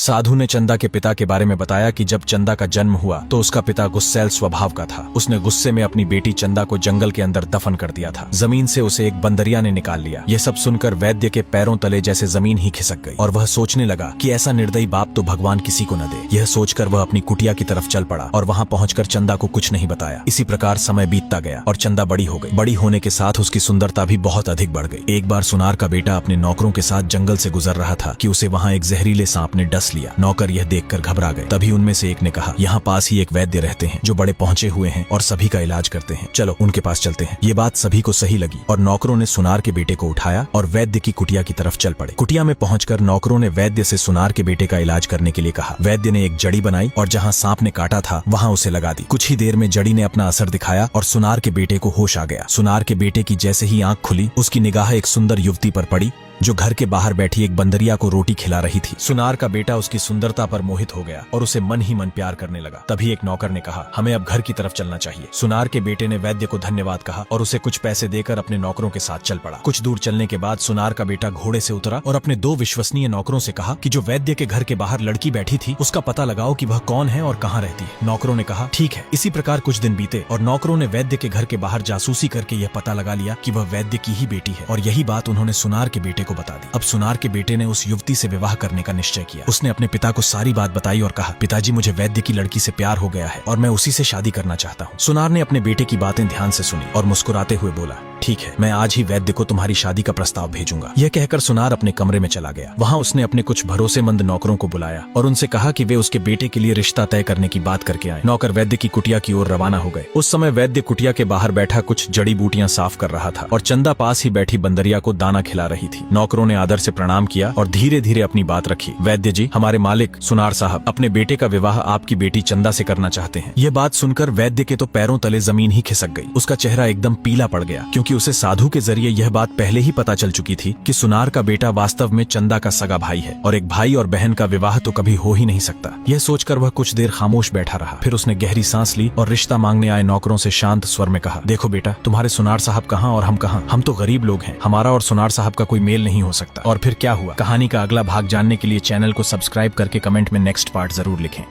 साधु ने चंदा के पिता के बारे में बताया कि जब चंदा का जन्म हुआ तो उसका पिता गुस्सैल स्वभाव का था। उसने गुस्से में अपनी बेटी चंदा को जंगल के अंदर दफन कर दिया था। जमीन से उसे एक बंदरिया ने निकाल लिया। यह सब सुनकर वैद्य के पैरों तले जैसे जमीन ही खिसक गई और वह सोचने लगा कि ऐसा निर्दयी बाप तो भगवान किसी को न दे। यह सोचकर वह अपनी कुटिया की तरफ चल पड़ा और वहां पहुंचकर चंदा को कुछ नहीं बताया। इसी प्रकार समय बीतता गया और चंदा बड़ी हो गई। बड़ी होने के साथ उसकी सुंदरता भी बहुत अधिक बढ़ गई। एक बार सुनार का बेटा अपने नौकरों के साथ जंगल से गुजर रहा था कि उसे वहां एक जहरीले सांप ने डस लिया। नौकर यह देखकर घबरा गए। तभी उनमें से एक ने कहा, यहाँ पास ही एक वैद्य रहते हैं जो बड़े पहुंचे हुए हैं और सभी का इलाज करते हैं, चलो उनके पास चलते हैं। ये बात सभी को सही लगी और नौकरों ने सुनार के बेटे को उठाया और वैद्य की कुटिया की तरफ चल पड़े। कुटिया में पहुंचकर नौकरों ने वैद्य से सुनार के बेटे का इलाज करने के लिए कहा। वैद्य ने एक जड़ी बनाई और जहां सांप ने काटा था वहां उसे लगा दी। कुछ ही देर में जड़ी ने अपना असर दिखाया और सुनार के बेटे को होश आ गया। सुनार के बेटे की जैसे ही आंख खुली, उसकी निगाह एक सुंदर युवती पर पड़ी जो घर के बाहर बैठी एक बंदरिया को रोटी खिला रही थी। सुनार का बेटा उसकी सुंदरता पर मोहित हो गया और उसे मन ही मन प्यार करने लगा। तभी एक नौकर ने कहा, हमें अब घर की तरफ चलना चाहिए। सुनार के बेटे ने वैद्य को धन्यवाद कहा और उसे कुछ पैसे देकर अपने नौकरों के साथ चल पड़ा। कुछ दूर चलने के बाद सुनार का बेटा घोड़े से उतरा और अपने दो विश्वसनीय नौकरों से कहा कि जो वैद्य के घर के बाहर लड़की बैठी थी उसका पता लगाओ कि वह कौन है और कहाँ रहती है। नौकरों ने कहा, ठीक है। इसी प्रकार कुछ दिन बीते और नौकरों ने वैद्य के घर के बाहर जासूसी करके यह पता लगा लिया कि वह वैद्य की ही बेटी है और यही बात उन्होंने सुनार के बेटे को बता दी। अब सुनार के बेटे ने उस युवती से विवाह करने का निश्चय किया। उसने अपने पिता को सारी बात बताई और कहा, पिताजी मुझे वैद्य की लड़की से प्यार हो गया है और मैं उसी से शादी करना चाहता हूँ। सुनार ने अपने बेटे की बातें ध्यान से सुनी और मुस्कुराते हुए बोला, ठीक है, मैं आज ही वैद्य को तुम्हारी शादी का प्रस्ताव भेजूंगा। यह कहकर सुनार अपने कमरे में चला गया। वहां उसने अपने कुछ भरोसेमंद नौकरों को बुलाया और उनसे कहा कि वे उसके बेटे के लिए रिश्ता तय करने की बात करके आए। नौकर वैद्य की कुटिया की ओर रवाना हो गए। उस समय वैद्य कुटिया के बाहर बैठा कुछ जड़ी बूटियां साफ कर रहा था और चंदा पास ही बैठी बंदरिया को दाना खिला रही थी। नौकरों ने आदर से प्रणाम किया और धीरे धीरे अपनी बात रखी। वैद्य जी, हमारे मालिक सुनार साहब अपने बेटे का विवाह आपकी बेटी चंदा से करना चाहते हैं। यह बात सुनकर वैद्य के तो पैरों तले जमीन ही खिसक गई। उसका चेहरा एकदम पीला पड़ गया क्योंकि उसे साधु के जरिए यह बात पहले ही पता चल चुकी थी कि सुनार का बेटा वास्तव में चंदा का सगा भाई है और एक भाई और बहन का विवाह तो कभी हो ही नहीं सकता। यह सोचकर वह कुछ देर खामोश बैठा रहा। फिर उसने गहरी सांस ली और रिश्ता मांगने आए नौकरों से शांत स्वर में कहा, देखो बेटा, तुम्हारे सुनार साहब कहाँ और हम कहाँ। हम तो गरीब लोग हैं, हमारा और सुनार साहब का कोई मेल नहीं हो सकता। और फिर क्या हुआ, कहानी का अगला भाग जानने के लिए चैनल को सब्सक्राइब करके कमेंट में नेक्स्ट पार्ट जरूर लिखें।